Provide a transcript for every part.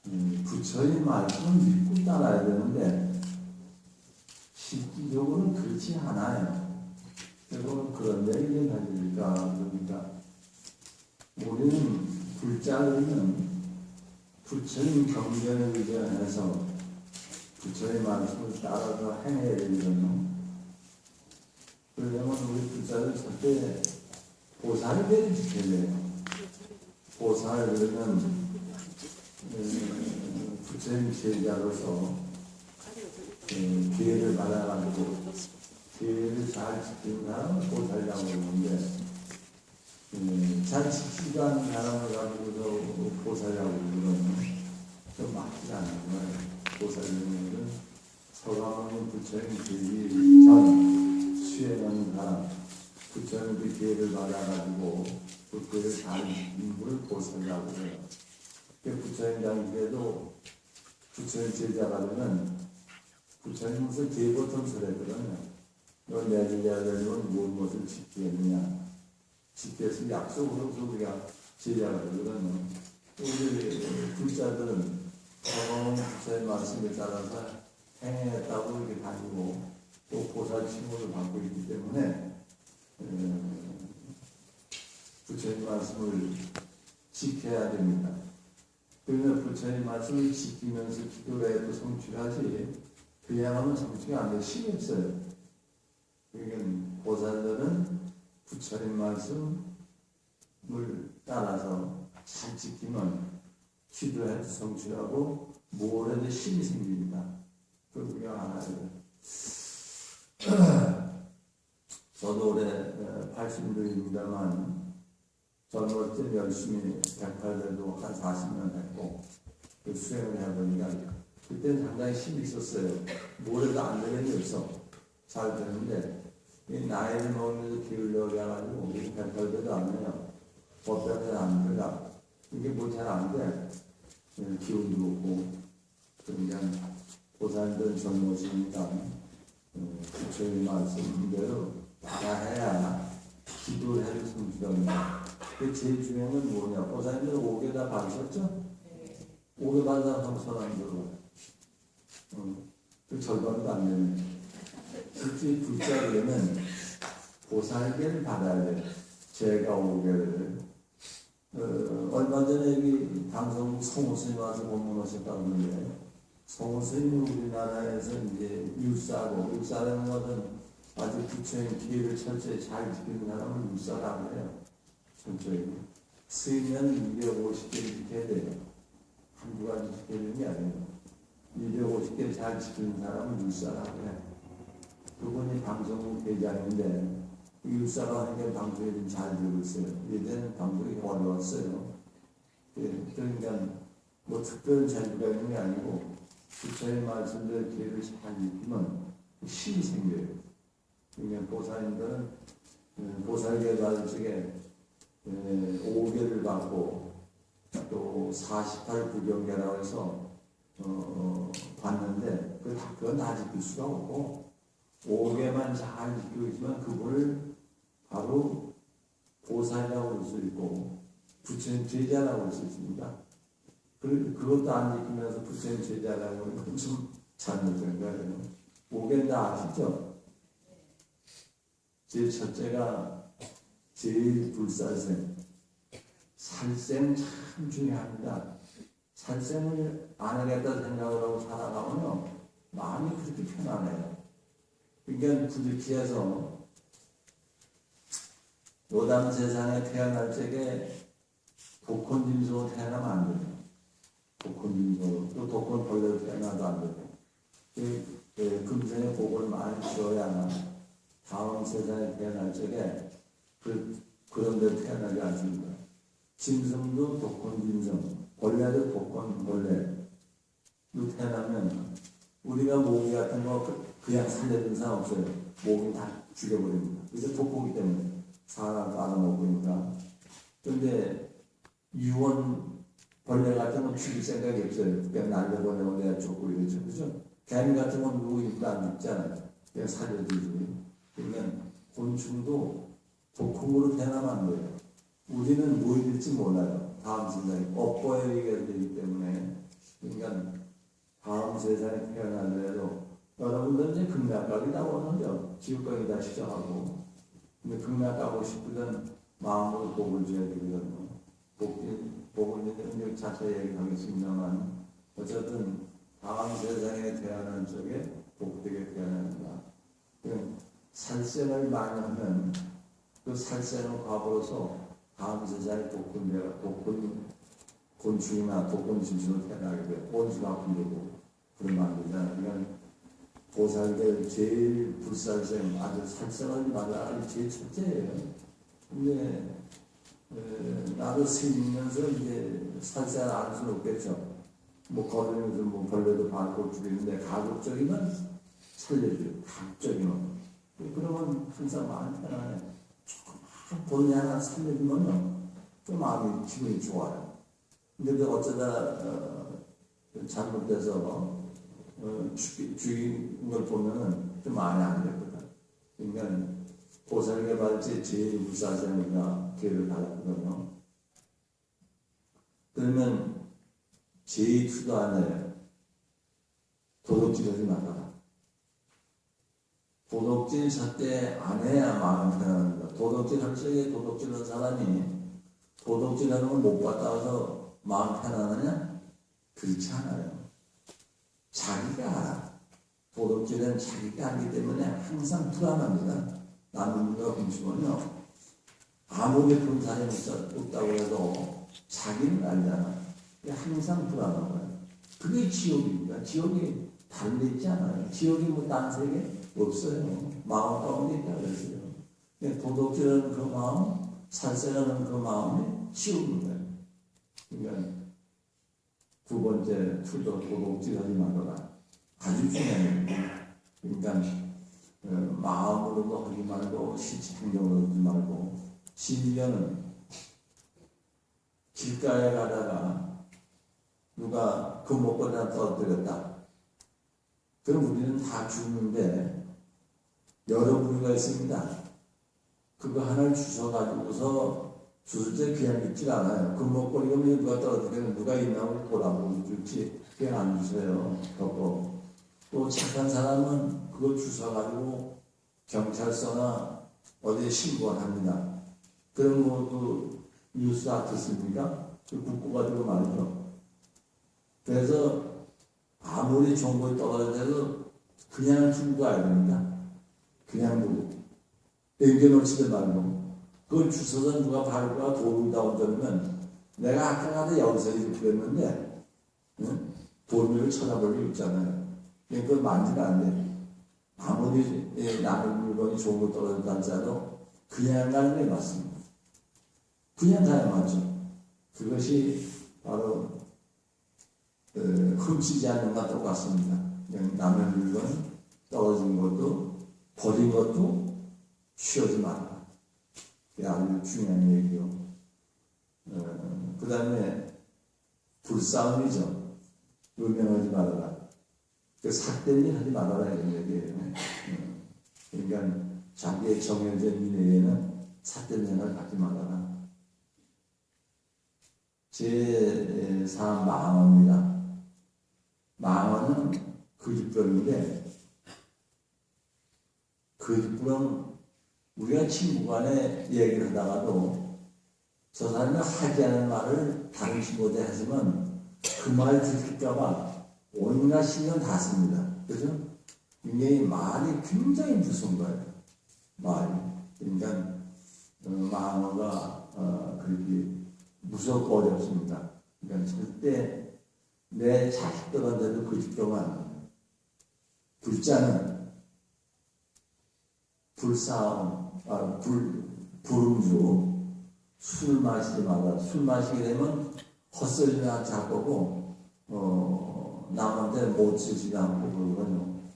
부처의 말씀을 믿고 따라야 되는데 실질적으로는 그렇지 않아요. 결국은 그런데 이게 말입니까? 그러니까 우리는 불자들은 부처님 경전에 의존해서 부처의 말씀을 따라서 행해야 되거든요. 그러려면 우리 불자들 절대 보살배를 지켜야 돼요. 보살은 부처님 제자로서 기회를 받아가지고 기회를 잘 지키는 사람은 보살이라고 그러는데 잘 지키지 않는 사람을 가지고서 보살이라고 그러면 좀 맞지 않는 거예요. 보살님은 서가모니 부처님 되기 전 수행하는 사람, 부처님 그 기회를 받아가지고 그 기회를 잘 지키는 분을 보살이라고 해요. 부처님 당시에도 부처님 제자가 되면 부처님 무슨 제보통설 했거든요. 너 내 제자가 되면 무엇을 지키겠느냐. 지켜서 약속을 하고서 우리가 제자가 되거든요. 우리 불자들은 부처의 말씀에 따라서 행했다고 이렇게 가지고 또 보살 칭호를 받고 있기 때문에 부처의 말씀을 지켜야 됩니다. 그러면 부처의 말씀을 지키면서 기도를 해도 성취하지 그야말로 성취가 안 돼. 힘이 없어요. 그러니까 보살들은 부처의 말씀을 따라서 잘 지키면 기도해도 성취하고 뭘 해도 힘이 생깁니다. 그걸 우리가 알아야 돼요. 저도 올해 80년입니다만 젊을 때 열심히 108대도 한 40년 했고 그 수행을 해보니까 그때는 상당히 힘이 있었어요. 뭘 해도 안 되는 게 없어. 잘 되는데 이 나이를 먹으면서 기울여 가지고 108대도 안 해요. 법대로 안 들어가. 이게 뭐 잘 안 돼. 기운도 없고 그러니까 보살들 젊으시니까 부처의 말씀대로 따라해야 기도를 해도 성취합니다. 그 제일 중요한 건 뭐냐? 보살님들 5개 다 받으셨죠? 5개 받은 사람 손안 들어요. 그 절반도 안 되네. 실제 불자에는 보살계를 받아야 돼요. 제가 5개를. 얼마 전에 여기 방송국 성우스님 와서 법문하셨다고 하는데, 성우스님이 우리나라에서 이제 육사라는 것은 아주 부처님 기회를 철저히 잘 지키는 사람을 육사라고 해요. 철저히. 스님은 250개를 지켜야 돼요. 한두 가지 지켜야 되는 게 아니에요. 250개 잘 지키는 사람은 육사라고 해요. 그분이 방송국 대장인데, 육사가 하는 게 방송에 좀 잘 되고 있어요. 예전에는 방송이 어려웠어요. 그러니까 뭐 특별한 재주가 있는 게 아니고 부처의 말씀대로 기회를 잘 익히면 힘이 생겨요. 그러니까 보살님들은 보살계 받을 적에 5개를 받고 또 48 구경계라고 해서 봤는데 그건 다 지킬 수가 없고 5개만 잘 지키고 있으면 그분을 바로 보살이라고 볼 수 있고 부처님 제자라고 볼 수 있습니다. 그것도 안 지키면서 부처님 제자라고 하는 건 좀 잘못된 거예요. 5개는 다 아시죠? 제일 첫째가 제일 불살생. 살생 참 중요합니다. 살생을 안 하겠다 생각을 하고 살아가면 마음이 그렇게 편안해요. 그러니까 부득이해서 노담 세상에 태어날 적에 독혼짐승으로 태어나면 안 돼요. 독혼짐승으로. 또 독혼벌레로 태어나도 안 돼요. 금생의 복을 많이 지어야 다음 세상에 태어날 적에 그런 데 태어나지 않습니다. 짐승도 독혼짐승, 벌레도 독혼벌레로 태어나면 우리가 모기 같은 거 그냥 살려준 사람 없어요. 모기 다 죽여버립니다. 그래서 독보기 때문에 사람 빨아먹으니까. 근데 유언 벌레 같은 건 죽일 생각이 없어요. 그냥 날려보내고 내가 죽고 이러죠. 그죠? 개미 같은 건 누구 입도 안 죽잖아요. 그냥 살려주지. 그러면 곤충도 독콩으로 태어나면 안 돼요. 우리는 뭐 될지 몰라요. 다음 세상에 업보에 의해 되기 때문에 세상에 태어나더라도 여러분들 이제 극락각이 나오는데 지옥각이다 시작하고 근데 극락 가고 싶으면 마음으로 복을 줘야 되거든요. 복을 이제 자세히 얘기하겠습니다만 어쨌든 다음 세상에 태어난 쪽에 복되게 태어난다. 살생을 많이 하면 그 살생을 과보로서 다음 세상에 복권 곤충이나 복권 짐승으로 태어나게 돼 온수가 풀리고 그러면 안 되잖아요. 그러니까 보살들 제일 불살생 아주 살생하지 말라 아주 제일 첫째예요. 근데 나도 스미면서 이제 살생을 안 수는 없겠죠. 뭐 걸으면서 뭐 벌레도 밟고 죽이는데 가급적이면 살려줘요. 가급적이면. 그러면 항상 마음이 편안해. 조금 본의 하나 살려주면요. 좀 마음이 기분이 좋아요. 근데 그 어쩌다 잘못돼서 죽인 걸 보면은 좀 마음이 안 됐거든. 그러니까 보살개발제 제일 불사생이나 기회를 받았거든요. 그러면 제2투도 안에 도덕질하지 말아라. 도덕질 절대 안 해야 마음 편안합니다. 도덕질 할 적에 도덕질하는 사람이 도덕질하는 걸 못 받아서 마음 편안하냐? 그렇지 않아요. 자기가 도덕질은 자기가 하기 때문에 항상 불안합니다. 남은 누가 훔치면요. 아무리 본 사람이 없다고 해도 자기는 알잖아. 항상 불안한 거예요. 그게 지옥입니다. 지옥이 다른 데 있지 않아요. 지옥이 뭐 딴 세계 없어요. 마음 가운데 있다 그랬어요. 도덕질하는 그 마음, 살생하는 그 마음이 지옥입니다. 그러니까 두 번째 투도 도덕질하지 말아라. 아주 중요해요. 그러니까 마음으로도 하지 말고 신체행동으로 하지 말고 심지어는 길가에 가다가 누가 금목걸이나 떨어뜨렸다. 그럼 우리는 다 죽는데 여러 부류가 있습니다. 그거 하나를 주워가지고서 주술 때 그냥 믿질 않아요. 금목걸이가 누가 떨어뜨리면 누가 있나고 보라고 줄지 그냥 안 주세요. 또 착한 사람은 그걸 주워가지고 경찰서나 어디에 신고를 합니다. 그럼 그 뉴스 아티스트입니까? 그 붙고가지고 말이죠. 그래서 아무리 정보에 떨어져도 그냥 두고 가야 됩니다. 그냥 두고. 남겨놓지도 말고. 그걸 주워서 누가 밟고 돌다 온다면 내가 아까 가도 여기서 이렇게 그랬는데 돌을 쳐다볼 게 없잖아요. 그걸 만지면 안 돼. 아무리 남의 물건이 좋은 거 떨어진다 할지라도 그냥 가는 게 맞습니다. 그냥 가야 맞죠. 그것이 바로 훔치지 않는 것과 똑같습니다. 그냥 남의 물건 떨어진 것도 버린 것도 취하지 말라. 그게 아주 중요한 얘기요. 그 다음에 불싸움이죠. 음행하지 말아라. 그 삿된 일 하지 말아라 이런 얘기예요. 그러니까 자기의 정해진 미래에는 삿된 일을 하지 말아라. 제4 망언입니다. 망언은 거짓말인데 거짓말은 우리가 친구 간에 얘기를 하다가도 저 사람이 하지 않은 말을 다른 친구한테 하시면 그 말 들킬까봐 온갖 신경 다 씁니다. 그죠? 이게 말이 굉장히 무서운 거예요. 말이. 그러니까 망어가 그렇게 무섭고 어렵습니다. 그러니까 절대 내 자식들한테도 거짓말을 안 합니다. 불자는 불싸움, 불음주, 술 마시지 말라. 술 마시게 되면 헛소리나 자꾸고 남한테 못 쓰지 않고 그러거든요.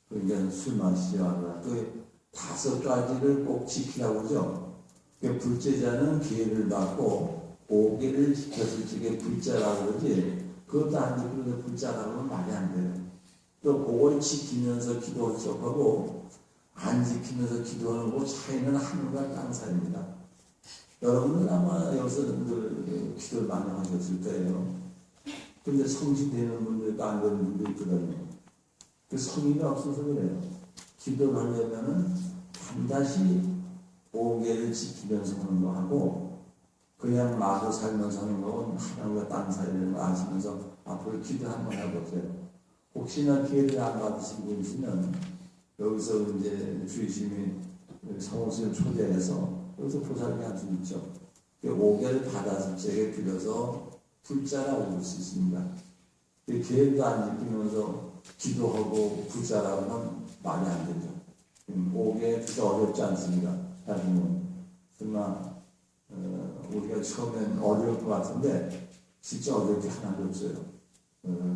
그러니까 술 마시지 말라. 그 5가지를 꼭 지키라고 그러죠. 불제자는 기회를 받고 오개를 지켰을 적에 불자라고 그러지. 그것도 안 지키는데 불자라고 하면 말이 안 돼요. 또 그걸 지키면서 기도를 시작하고 안 지키면서 기도하는 거 차이는 하늘과 땅 사이입니다. 여러분은 아마 여기서 기도를 많이 하셨을 거예요. 근데 성취되는 분들도 안 되는 분도 있거든요. 그 성의가 없어서 그래요. 기도를 하려면은 반드시 5계를 지키면서 하는 거 하고, 그냥 마구 살면서 하는 건 하나님과 땅 사이를 아시면서 앞으로 기도 한번 해보세요. 혹시나 기회를 안 받으신 분 있으면 여기서 이제 주의심이 성호수를 초대해서 여기서 보살게 할 수 있죠. 5개를 받았을 적에 빌어서 불자라고 볼 수 있습니다. 계획도 안 지키면서 기도하고 불자라고 하면 말이 안 되죠. 5개 진짜 어렵지 않습니다. 나중에 그러나 우리가 처음엔 어려울 것 같은데 진짜 어려울 게 하나도 없어요.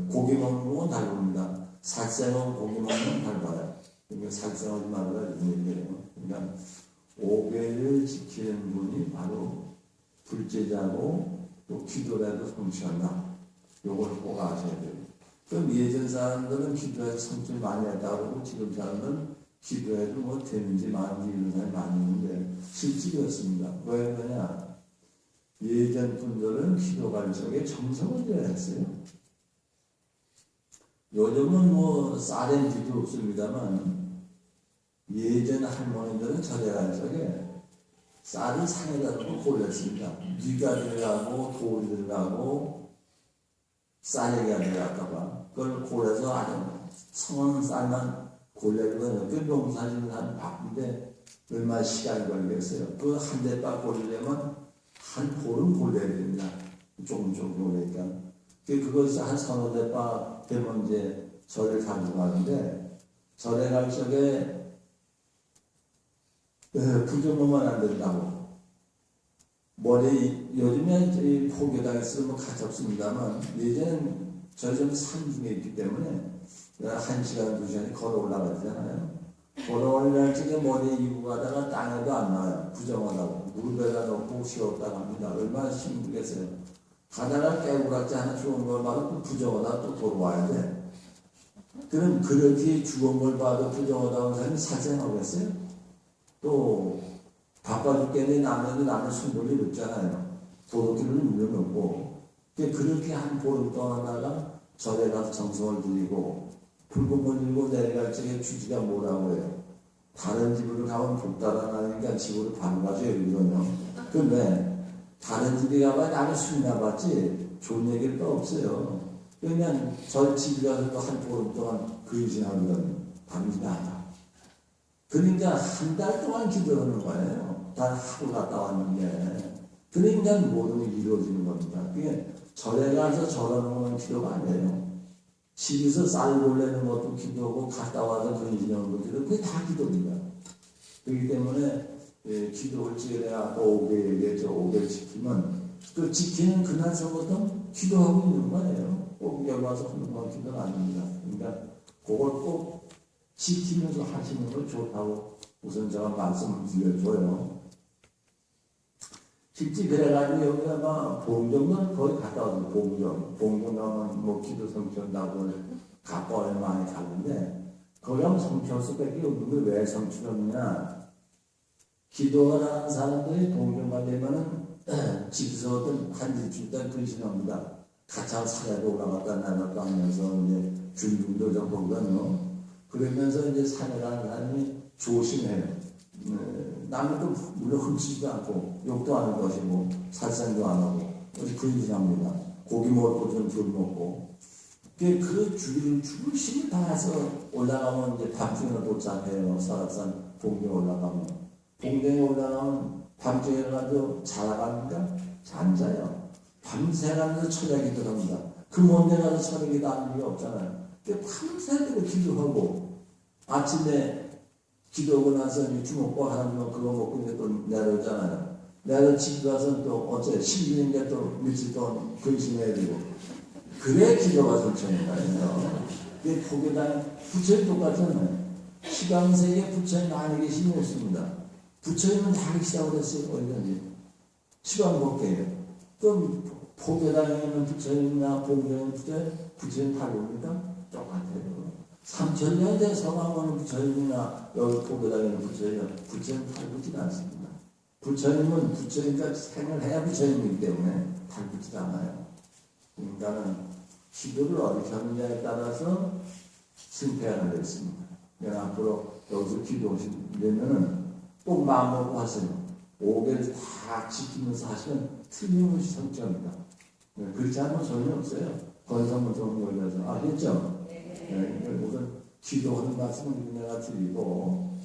고기 먹는 건 다릅니다. 살생은 고기 먹는 건 달라요. 그러니까 살생하지 말라 이런 얘기예요. 그러니까 5개를 지키는 분이 바로 불제자고 또 기도라도 성취한다. 요걸 꼭 아셔야 돼요. 그럼 예전 사람들은 기도해서 성취를 많이 했다고 그러고 지금 사람들은 기도해도 뭐 되는지 마는지 이런 사람이 많이 있는데 실질이었습니다. 왜 그러냐? 예전 분들은 기도할 적에 정성을 들여야 했어요. 요즘은 뭐 쌀엔 기도 없습니다만 예전 할머니들은 절에갈 적에 쌀을 상에다 놓고 골랐습니다. 뉘가 들어가고 돌이 들어가고 쌀이가 들어갈까봐 그걸 골라서 아주 성한 쌀만 골라주면 그 농사짓는 사람 바쁜데 얼마나 시간이 걸리겠어요. 그 한 대박 골리려면 한 볼은 골라야 됩니다. 조금 골라니까. 그것이 한 서너 대박 되면 이제 절을 가져가는데 절에 갈 적에 부정하면 안 된다고. 머리, 요즘에 포교당에 쓰면 가치 없습니다만, 예전엔 저희 좀 산중에 있기 때문에, 1시간, 2시간이 걸어 올라가잖아요. 걸어 올라갈 적에 머리 이고 가다가 땅에도 안 나와요. 부정하다고. 무릎에다 놓고 쉬었다고 합니다. 얼마나 힘들겠어요. 가다가 깨우락지 하나 죽은 걸 봐도 또 부정하다가 또 돌아와야 돼. 그럼 그렇게 죽은 걸 봐도 부정하다고 하는 사람이 살생하겠어요? 또 바빠 죽겠는데 남의 손볼일 없잖아요. 도둑질을 물려놓고 그렇게 한 보름 동안 하다가 절에 가서 정성을 들이고 불금을 들고 내려갈 적에 주지가 뭐라고 해요. 다른 집으로 가면 복 달아나니까 집으로 바로 가줘요. 이거는. 근데 다른 집에 가면 나는 술이나 받지 좋은 얘기를 또 없어요. 그냥 절 집에 가서도 한 보름 동안 근신하면 밤이나 하다. 그러니까 한 달 동안 기도하는 거예요. 다 하고 갔다 왔는데. 그러니까 모든 게 이루어지는 겁니다. 그게 절에 가서 절하는 건 기도가 아니에요. 집에서 쌀 골라내는 것도 기도고 갔다 와서 근신하는 것도 기도, 그게 다 기도입니다. 그렇기 때문에 기도를 지으려 아까 5개 얘기했죠. 5개 지키면 그 지키는 그날서부터 기도하고 있는 거예요. 꼭 여기 와서 하는 건 기도가 아닙니다. 그러니까 그걸 꼭 지키면서 하시는 걸 좋다고 우선 제가 말씀을 드려줘요. 실제 그래가지고 여기가 막 봉정은 거의 갔다 와서 봉정 가면 뭐 기도 성취한다고 가까워에 많이 가는데 거기 하면 성취할 수밖에 없는데 왜 성취했느냐? 기도를 하는 사람들이 봉정 가려면은 집에서 어떤 한지주단 근신합니다. 가창 산에도 올라갔다 내려갔다 하면서 이제 준중도 좀 보거든요. 그러면서 이제 산에 가는 사람이 조심해요. 남도 물론 훔치지도 않고 욕도 안 하는 것이고 살생도 안 하고 근신합니다. 고기 먹을 거 좀 덜 먹고 그 주기를 주심을 다해서 올라가면 이제 밤중에 도착해요. 설악산 봉경에 올라가면 봉경에 올라가면 밤중에 가서 자라갑니까? 안 자요. 밤새 가면서 철야기도 합니다. 그 먼 데 가서 철야기도 하는 게 없잖아요. 밤새도록 기도하고 아침에 기도하고 나서 주먹밥 하는 거 그거 먹고 이제 또 내려오잖아요. 내가 집에 가서 또 어째 10일인가 또 며칠 동안 근신해야 되고 그래 기도가 성취하는 거예요. 그게 포교당 부처님 똑같잖아요. 시강세에 부처님 많이 계시면 없습니다. 부처님은 다 계시다고 했어요. 어디든지 시강법계예요. 그럼 포교당에 있는 부처님이나 봉경에 부처님 다 옵니까? 똑같아요. 3,000년 된 서방원은 부처님이나 여기 포교당에 있는 부처님 탈붙지 않습니다. 부처님은 부처님까지 생을 해야 부처님이기 때문에 탈붙지 않아요. 그러니까는 기도를 어떻게 하느냐에 따라서 승패가 되겠습니다. 그러니까 앞으로 여기서 기도하시려면은 꼭 마음 먹고 하세요. 5개를 다 지키면서 하시면 틀림없이 성취합니다. 그렇지 않으면 소용없어요. 건성문성 걸려서. 아셨죠? 네. 우선 기도하는 말씀을 내가 드리고,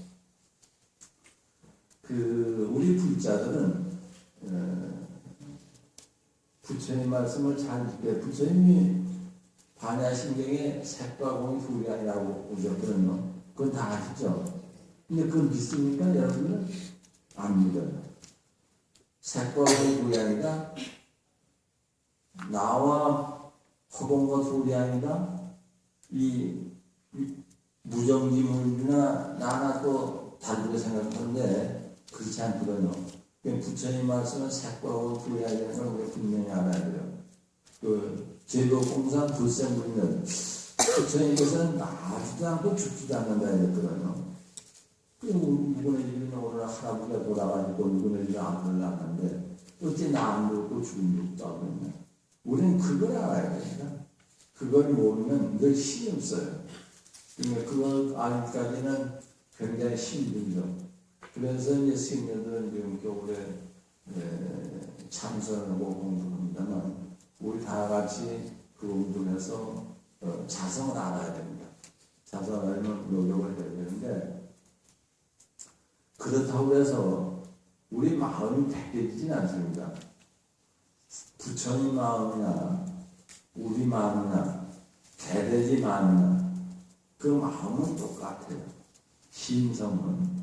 우리 불자들은, 부처님 말씀을 잘 듣게, 부처님이 반야신경에 색과 공이 둘이 아니라고 오셨거든요. 그건 다 아시죠? 근데 그건 믿습니까? 여러분은? 안 믿어요. 색과 공이 둘이 아니라, 나와 허공과 둘이 아니라, 이 무정지물이나 나나 또 다르게 생각하는데 그렇지 않거든요. 부처님 말씀은 색과 둘이 아니라는 걸 우리가 분명히 알아야 돼요. 제도공산 불생불멸, 부처님께서는 나지도 않고 죽지도 않는다 했거든요. 누구네 집에 오늘 할아버지가 돌아가지고 누구네 집에 안 올라가는데 어째 나안 죽고 죽은 죽도 하거든요. 우리는 그걸 알아야 됩니다. 그걸 모르면 늘 힘이 없어요. 그러니까 그걸 알기까지는 굉장히 힘들죠. 그래서 이제 스님들은 지금 겨울에 참선하고 공부합니다만 우리 다 같이 그 운동에서 자성을 알아야 됩니다. 자성을 알면 노력을 해야 되는데 그렇다고 해서 우리 마음이 바뀌지는 않습니다. 부처님 마음이나 우리 마음이나 개돼지 마음이나 그 마음은 똑같아요. 심성은.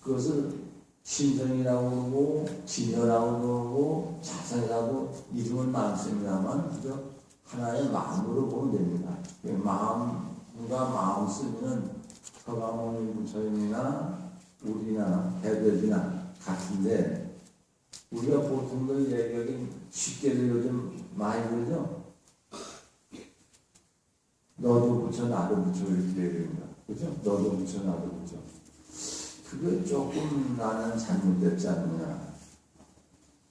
그것을 심성이라고 그러고 진여라고 그러고 자성이라고 이름을 많습니다만 그저 하나의 마음으로 보면 됩니다. 마음과 마음 쓰기는 서가모니 부처님이나 우리나 개돼지나 같은데 우리가 보통들 얘기하기 쉽게들 요즘 많이 그러죠? 너도 붙여 나도 붙여 이렇게 얘기합니다. 그죠? 너도 붙여 나도 붙여. 그게 조금 나는 잘못됐지 않느냐.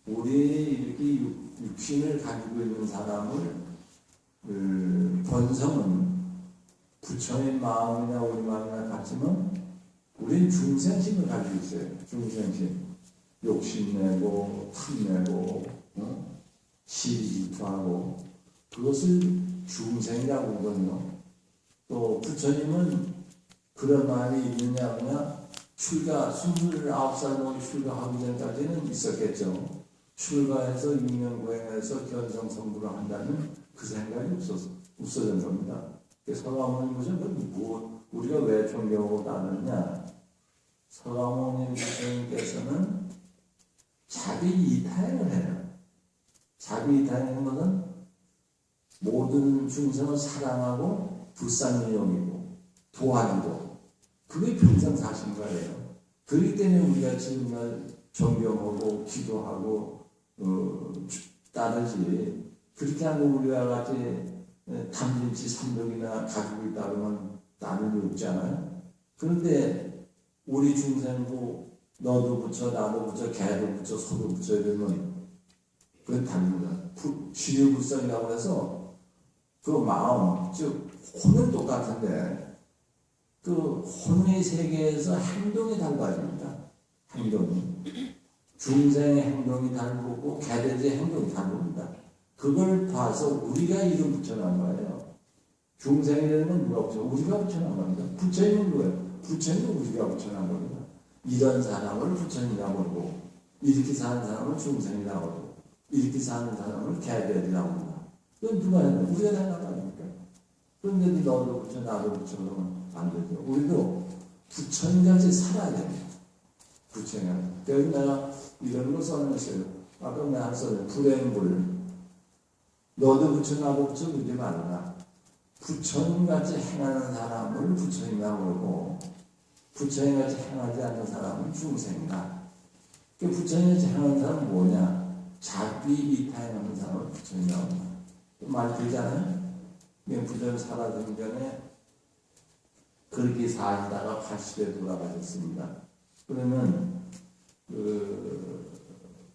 우리 이렇게 육신을 가지고 있는 사람을 본성은 부처의 마음이나 우리 마음이나 같으면 우리는 중생심을 가지고 있어요. 중생심. 욕심내고 탐내고 시기질투하고 그것을 중생이라고 하거든요. 또 부처님은 그런 마음이 있느냐 없느냐 출가 29살 먹이 출가하기 전까지는 있었겠죠. 출가해서 6년 고행해서 견성성불을 한다는 그 생각이 없어진 겁니다. 서가모니 부처님은 우리가 왜 존경하고 따르느냐. 서가모니 부처님께서는 자비 이타행을 해요. 자비 이타행하는 것은 모든 중생을 사랑하고 불쌍미용이고 도와주고 그게 평생 사신 거예요. 그렇기 때문에 우리가 지금날 존경하고 기도하고 따르지 그렇게 하고 우리와 같이 탐진치 삼독이나 가지고 있다 그러면 나는 없잖아요. 그런데 우리 중생도 너도 붙여 나도 붙여 개도 붙여 소도 붙여 이러면 그건 다릅니다. 지유불성이라고 해서 그 마음 즉 혼은 똑같은데 그 혼의 세계에서 행동이 달라집니다. 행동이 중생의 행동이 다르고 개돼지의 행동이 다릅니다. 그걸 봐서 우리가 이름 붙여놓은 거예요. 중생이라는 누가 붙여? 우리가 붙여놓은 겁니다. 부처님은 누구예요? 부처님은 우리가 붙여놓은 겁니다. 이런 사람을 부처님이라고 하고 이렇게 사는 사람을 중생이라고 하고 이렇게 사는 사람을 개돼지라고 합니다. 그건 누가 했나? 우리가 생각 아닙니까? 그런데 너도 붙여 나도 붙여 그러면 안 되죠. 우리도 부처님같이 살아야 됩니다. 부처님. 그래서 내가 이런 거 써놨어요. 아까 내가 썼어요. 불행불. 너도 붙여 나도 붙여 그러지 말라. 부처님같이 행하는 사람을 부처님이라고 그러고 부처님같이 행하지 않는 사람은 중생이다. 그 부처님같이 행하는 사람은 뭐냐? 자비 이타행하는 사람을 부처님이라고 합니다. 말 되잖아요? 부처님 살아가기 전에 그렇게 사시다가 80에 돌아가셨습니다. 그러면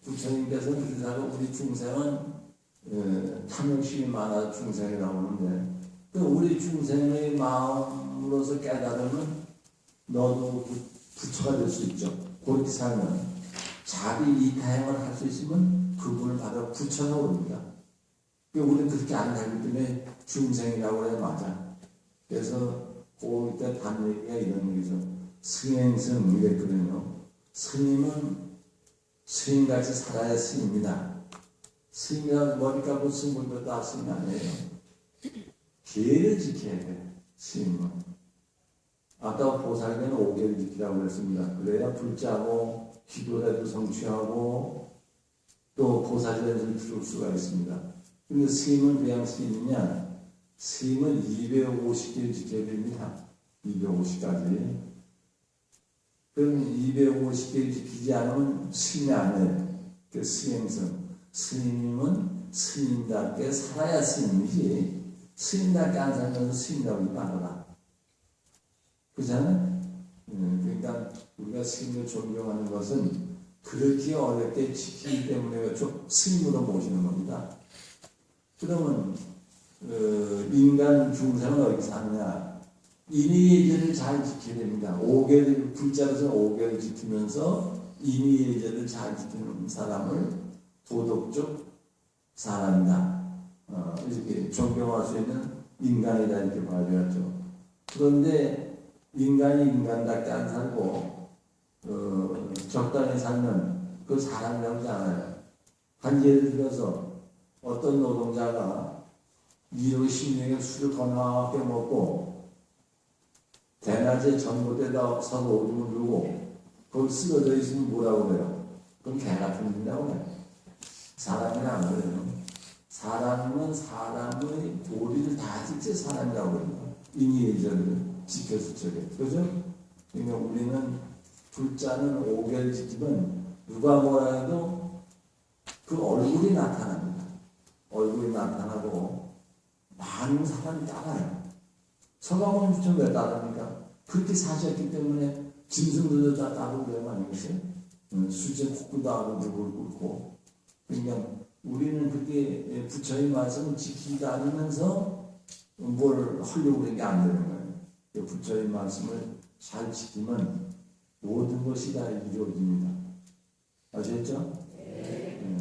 부처님께서는 그러다가 우리 중생은 탐욕심이 많아 중생이라고 하는데 그 우리 중생의 마음으로서 깨달으면 너도 부처가 될 수 있죠. 그렇게 살면 자비 이타행을 할 수 있으면 그분을 바로 부처라고 합니다. 우리는 그렇게 안 하기 때문에 중생이라고 해야 맞아. 그래서 그 밑에 단 얘기가 이런 얘기죠. 승행승 이랬거든요. 스님은 스님같이 살아야 스님입니다. 스님이란 머리 감고 스님을 다 스님 아니에요. 계를 지켜야 돼. 스님은. 아까 보살계는 5계를 지키라고 했습니다. 그래야 불자고 기도라도 성취하고 또 보살전을 들을 수가 있습니다. 근데 스님은 그냥 스님이냐? 스님은 250개를 지켜야 됩니다. 250까지. 그럼 250개를 지키지 않으면 스님이 아니에요. 그 스행성. 스님은 스님답게 살아야 스님이지. 스님답게 안 살면서 스님이라고 말하라. 그렇잖아요? 그러니까 우리가 스님을 존경하는 것은 그렇게 어렵게 지키기 때문에 스님으로 모시는 겁니다. 그러면 인간 중생은 어디 사느냐? 인의예절을 잘 지켜야 됩니다. 5개를 불자로서 5개를 지키면서 인의예절을 잘 지키는 사람을 도덕적 사람이다. 이렇게 존경할 수 있는 인간이다 이렇게 봐야죠. 그런데 인간이 인간답게 안 살고 적당히 살면 그 사람이라고 하지 않아요. 한 예를 들어서 어떤 노동자가 1월 16일에 술을 거나하게 먹고 대낮에 전봇대에다 서서 오줌을 누르고 거기 쓰러져 있으면 뭐라고 그래요? 그럼 개 같은 분이라고 해요. 사람이 안 그래요. 사람은 사람의 도리를 다 지킬 사람이라고 합니다. 인의예절을 지켰을 적에. 그죠? 그러니까 우리는 불자는 5개를 지키면 누가 뭐라 해도 그 얼굴이 나타납니다. 얼굴이 나타나고 많은 사람이 따라요. 서가모니 부처는 왜 따릅니까? 그렇게 사셨기 때문에 짐승들도 다 따르고 그런 거 아니겠어요? 수제 국구도 하고 누굴 꿇고. 그러니까 우리는 그렇게 부처의 말씀을 지키지 않으면서 뭘 하려고 그런 게 안 되는 거예요. 부처의 말씀을 잘 지키면 모든 것이 다 이루어집니다. 아시겠죠?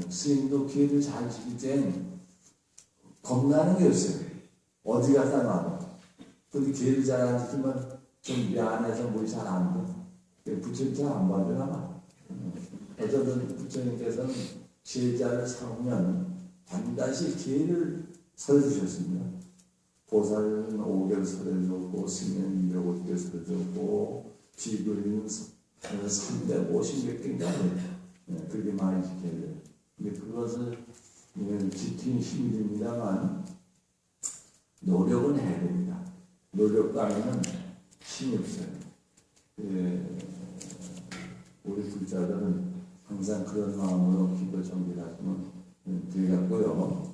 스님도 기회를 잘 지킬 땐 겁나는 게 없어요. 어디 갔다 놔도. 근데 기회를 잘 안 지키면 좀 미안해서 뭘 잘 안 돼. 부처님 잘 안 봐주나 봐. 어쩌든 부처님께서는 제자를 삼으면 반드시 기회를 설해주셨습니다. 보살은 5개를 설해줬고, 스님은 250개 설해줬고, 비글은 350몇 개인가 그렇게 많이 지켜야 돼요. 근데 그것을 지키는 힘이 듭니다만, 노력은 해야 됩니다. 노력 따위는 힘이 없어요. 우리 불자들은 항상 그런 마음으로 기도 정기를 하시면 되겠고요.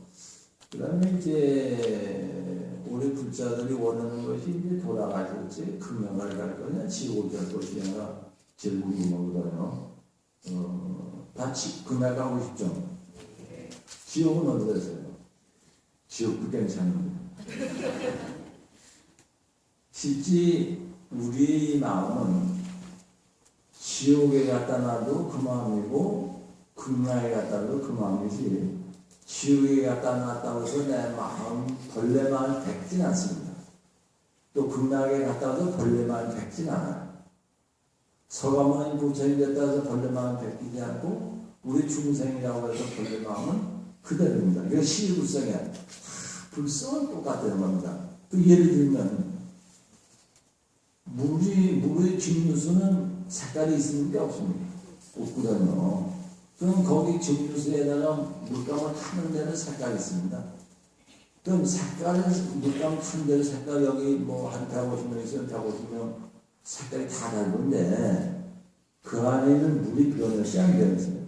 그 다음에 이제 우리 불자들이 원하는 것이 이제 돌아가실지 금양을 갈 거냐 지옥을 갈 것이냐가 제일 궁금하거든요. 다 금양 가고 싶죠? 지옥은 어디 가세요? 지옥도 괜찮은데. 실제 우리 마음은 지옥에 갖다 놔도 그 마음이고 금양에 갖다 놔도 그 마음이지 지옥에 갖다 놨다고 해서 내 마음 벌레 마음이 백진 않습니다. 또 금양에 갖다 놔도 벌레 마음이 백진 않아요. 서가모니 부처님 됐다 해서 벌레 마음이 백지지 않고 우리 중생이라고 해서 벌레 마음은 그대로입니다. 이거 시불성이야. 불성은 똑같다는 겁니다. 그 예를 들면 물의 증류수는 색깔이 있습니까? 없습니까? 없거든요. 그럼 거기 증류수에다가 물감을 타는 데는 색깔이 있습니다. 그럼 색깔을, 물감 타는 데는 색깔 여기 뭐 한 150명 있으면 150명 색깔이 다 다른데 그 안에 있는 물이 변했지 안 변했어요?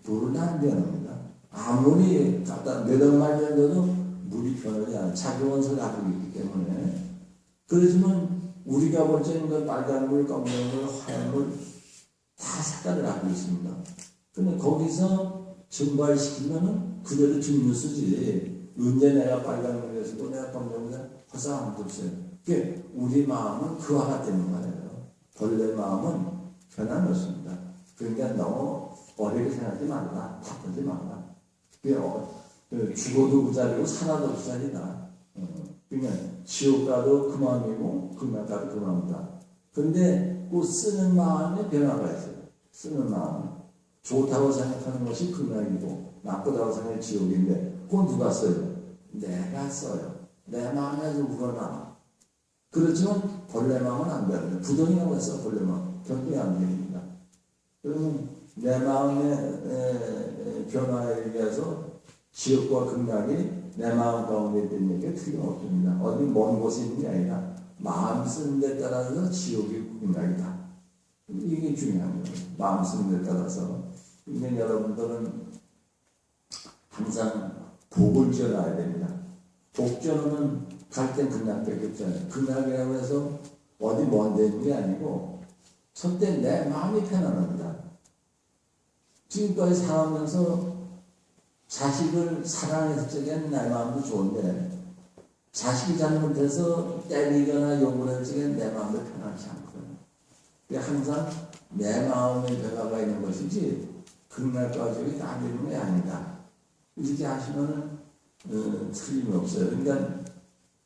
물은 안 변합니다. 아무리 갖다 몇억 마리 정도도 물이 변하지 않아요. 작용원소를 갖고 있기 때문에. 그렇지만 우리가 볼 때는 그 빨간 물, 검은 물, 하얀 물 다 색깔을 갖고 있습니다. 근데 거기서 증발시키면은 그대로 증류수지. 언제 내가 빨간물에 쓰고 내가 검정물에 화사한 게 없어요. 그게 우리 마음은 그와 같다는 거예요. 본래 마음은 변함없습니다. 그러니까 너무 어렵게 생각하지 말라. 바쁘지 말라. 그게 죽어도 그 자리고 살아도 그 자리다. 그러니까 지옥 가도 그 마음이고 금강 가도 그 마음이다. 그런데 그 쓰는 마음에 변화가 있어요. 쓰는 마음. 좋다고 생각하는 것이 금강이고 나쁘다고 생각하는 지옥인데 그건 누가 써요? 내가 써요. 내 마음에 좀 우러나. 그렇지만 본래 마음은 안 변해요. 부동이라고 해서 본래 마음 결국에 안 됩니다. 그러면 내 마음의 변화에 의해서 지옥과 극락이 내 마음 가운데 있는 얘기가 틀림없습니다. 어디 먼 곳에 있는 게 아니라 마음 쓰는 데 따라서 지옥이 극락이다. 이게 중요한 거예요. 마음 쓰는 데 따라서. 근데 여러분들은 항상 복을 지어놔야 됩니다. 복 지어놓으면 갈 땐 극락밖에 없잖아요. 극락이라고 해서 어디 먼 데 있는 게 아니고 첫째 내 마음이 편안합니다. 지금까지 살아오면서 자식을 사랑해서 적엔 내 마음도 좋은데 자식이 잘못해서 때리거나 욕을 할 적엔 내 마음도 편하지 않거든요. 항상 내 마음의 변화가 있는 것이지 극락과적이 다 되는 게 아니다. 이렇게 하시면은 틀림없어요. 그러니까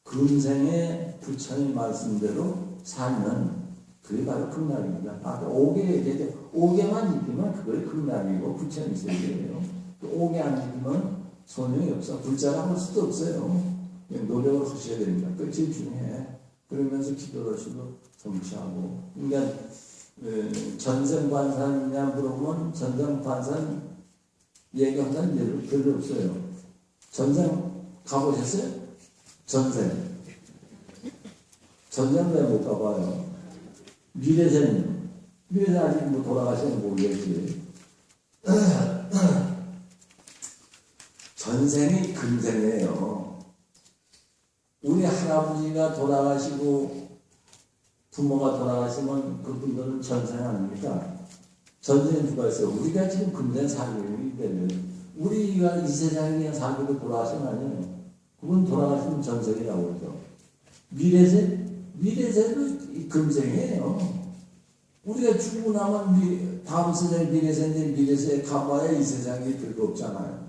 금생의 부처님 말씀대로 살면 그게 바로 극락입니다. 아까 5개 얘기했죠. 5개만 지키면 그걸 극락이고 부처님 세계예요. 5개 안 지키면 소용이 없어. 불자가 할 수도 없어요. 노력을 하셔야 됩니다. 그게 제일 중요해. 그러면서 기도를 하셔도 성취하고. 그러니까 전생반산이냐 물어보면 전생반산 얘기한다는 예를 별로 없어요. 전생 가보셨어요? 전생 왜 못 가봐요? 미래생 아직 뭐 돌아가시면 모르겠지. 전생이 금생이에요. 우리 할아버지가 돌아가시고 부모가 돌아가시면 그분들은 전생 아닙니까? 전생에 누가 있어요? 우리가 지금 금생 살고 있기 때문에 우리가 이 세상에 그냥 살고 돌아가신 거 아니에요. 그분 돌아가시면 전생이라고 그러죠. 미래생도 금생이에요. 우리가 죽고 나면 다음 세상에 미래생인데 미래생에 가봐야 이 세상이 별거 없잖아요.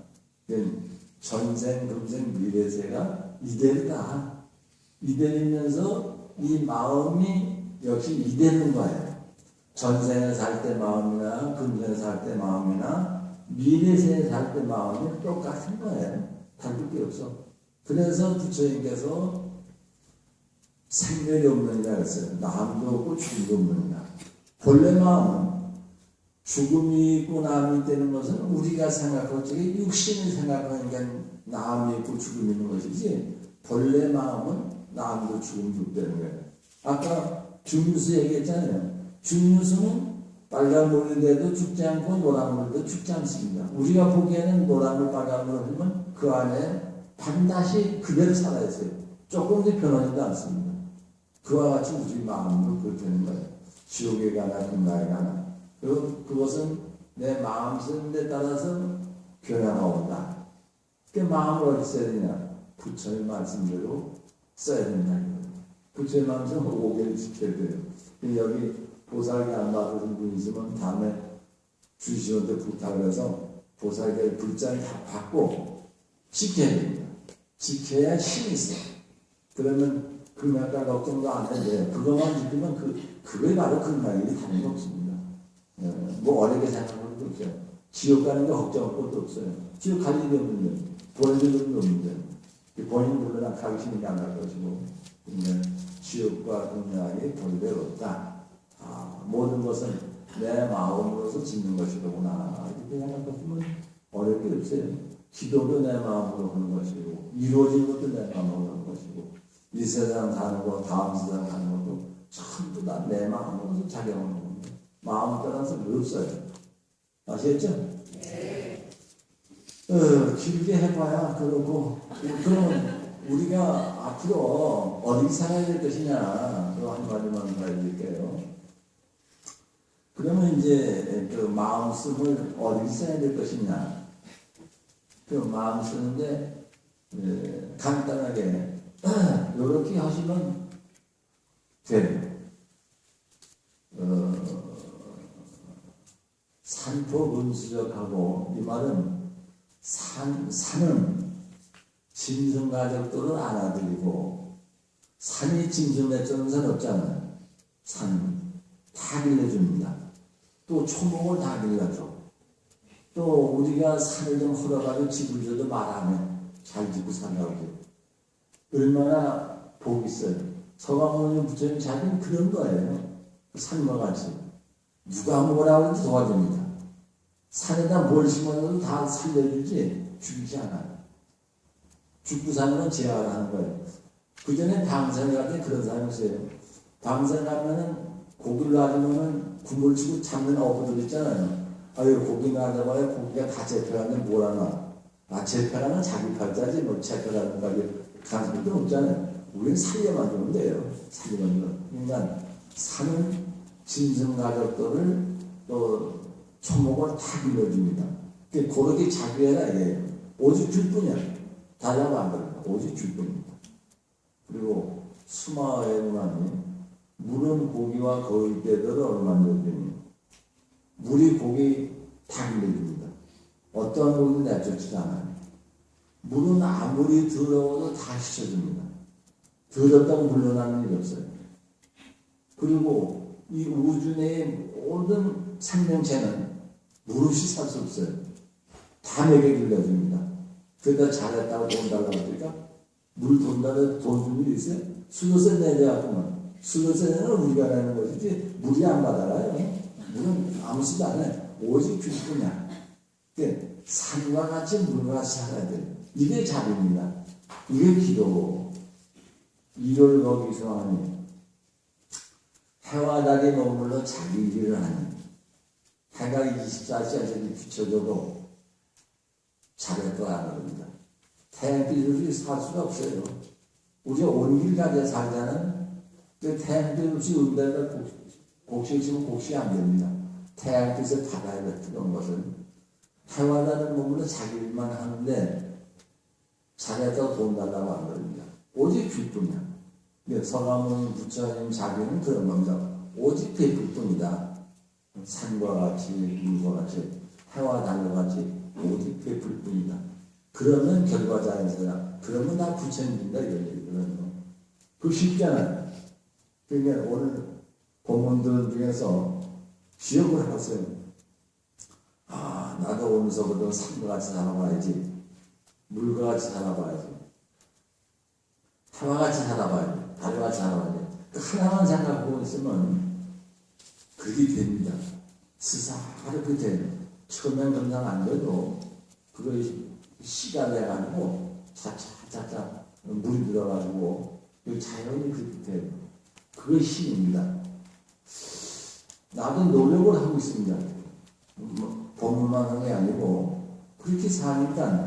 전생, 금생, 미래세가 이대로다. 이대로면서 이 마음이 역시 이대로인 거예요. 전생에 살 때 마음이나 금생에 살 때 마음이나 미래생에 살 때 마음이 똑같은 거예요. 다를 게 없어. 그래서 부처님께서 생멸이 없느니라 했어요. 남도 없고 죽음도 없느니라. 본래 마음은 죽음이 있고 남이 있다는 것은 우리가 생각할 적에 육신이 생각하니까 남이 있고 죽음이 있는 것이지 본래 마음은 남도 죽음도 없다는 거예요. 아까 중류수 얘기했잖아요. 중류수는 빨간 물인데도 죽지 않고 노란 물도 죽지 않습니다. 우리가 보기에는 노란 물, 빨간 물을 하면 그 안에 반드시 그대로 살아있어요. 조금도 변하지도 않습니다. 그와 같이 우리 마음도 그렇게 되는 거예요. 지옥에 가나 금강에 가나. 그리고 그것은 내 마음 쓰는 데 따라서 변화가 온다. 그 마음을 어디 써야 되냐? 부처의 말씀대로 써야 된다. 부처의 말씀은 5개를 지켜야 돼요. 여기 보살계 안 받으신 분 있으면 다음에 주시한테 부탁을 해서 보살계 불자를 다 받고 지켜야 됩니다. 지켜야 힘이 있어. 그러면 금강가 걱정도 안 해도 돼요. 그것만 지키면 그게 바로 금강이 다른 거 없습니다. 뭐 어렵게 생각하는 것도 없어요. 지옥 가는 게 걱정할 것도 없어요. 지옥 갈 일이 없는데, 보낼 일도 없는데, 본인들은 가기 싫으니까 안 갈 것이고, 그러면 지옥과 금강이 본래로 없다. 모든 것은 내 마음으로서 짓는 것이로구나. 이렇게 생각하시면 어려울 게 없어요. 기도도 내 마음으로 하는 것이고, 이루어진 것도 내 마음으로 하는 것이고, 이 세상 사는 것, 다음 세상 사는 것도 전부 다 내 마음으로서 작용하는 겁니다. 마음 따라서 없어요. 아시겠죠? 네. 길게 해봐야 그러고, 그럼 우리가 앞으로 어디 살아야 될 것이냐, 그거 한마디만 말해드릴게요. 그러면 이제 그 마음 쓰을 어디 써야 될 것이냐. 그 마음 쓰는데 간단하게 이렇게 하시면 돼요. 산토 은수적하고 이 말은 산은 짐승가족들을 안아드리고 산이 짐승 내쫓는 산 없잖아요. 산은 다 길러줍니다. 또 초목을 다 길러줘. 또 우리가 산을 좀 헐어가지고 집을 줘도 말 안 해. 잘 짓고 산다고. 얼마나 복이 있어요. 서가모니 부처님 자기는 그런 거예요. 산과 같이. 누가 뭐라고 해도 도와줍니다. 산에다 뭘 심어도 다 살려주지 죽이지 않아요. 죽고 사는 건 제약을 하는 거예요. 그 전에 방생을 할 때 그런 사람이 있어요. 방생하면은 고기를 놔주면은 국물 치고 잡는 어부들 있잖아요. 아유, 고기 놔줘봐요. 고기가 다 재편하는데 뭘 하나. 아, 재편하면 자기 팔자지, 뭐, 재편하는 가게 가능성도 없잖아요. 우리는 살려만 주면 돼요. 살려만 주면. 그러니까, 사는 짐승 가족들을 또 초목을 다 길러줍니다. 그렇게 자기해라, 이게요. 오직 줄 뿐이야. 달라고 안 그래요. 오직 줄 뿐입니다. 그리고 수마의 문화니, 물은 고기와 거울 때들을 얼마나 주니, 물이 고기 다 길러줍니다. 어떠한 고기도 내쫓지 않아요. 물은 아무리 더러워도 다 씻어줍니다. 더럽다고 물러나는 일이 없어요. 그리고 이 우주 내의 모든 생명체는 무릇이 살 수 없어요. 다 내게 길러줍니다. 그러다 잘했다고 돈 달라고 하니까 물 돈 달라고 돈 줄 일이 있어요? 수도세 내려갖고만. 수도세 내는 우리가 내는 것이지 물이 안 받아요. 물은 아무 수도 안 해. 오직 줄 뿐이야. 산과 같이 물과 같이 살아야 돼요. 이게 자비입니다. 이게 기도. 일을 거기서 하니 해와 달이 머물러 자기 일을 하니 해가 24시간씩 비춰줘도 잘했다고 안 합니다. 태양빛 없이 살 수가 없어요. 우리가 온길 가져 살자는 그 태양빛 없이 의대가 곡식 있으면 곡식이 안 됩니다. 태양빛을 받아야 돼, 뜨거운 것을. 해와 달은 머물러 자기 일만 하는데 잘했다고 돈 달라고 안 그럽니다. 오직 줄 뿐이야. 서가모니 부처님 자비는 그런 겁니다. 오직 베풀 뿐이다. 산과 같이, 물과 같이, 해와 달과 같이 오직 베풀 뿐이다. 그러면 결과자연사다. 그러면 나 부처님이다. 이런 얘기거든요. 그거 쉽잖아요. 그러니까 오늘 본문들 중에서 기억을 하세요. 아, 나도 오늘서부터 산과 같이 살아봐야지. 물과 같이 살아봐야지. 해와 같이 살아봐야지. 달과 같이 살아봐야지. 그 하나만 생각하고 있으면 그게 됩니다. 스스로 그게 돼요. 처음엔 감당 안 돼도 그거 시간 내가지고 차차차차 물이 들어가지고 자연히 그렇게 돼요. 그게 힘입니다. 나도 노력을 하고 있습니다. 법문만 하는 게 아니고 그렇게 사니까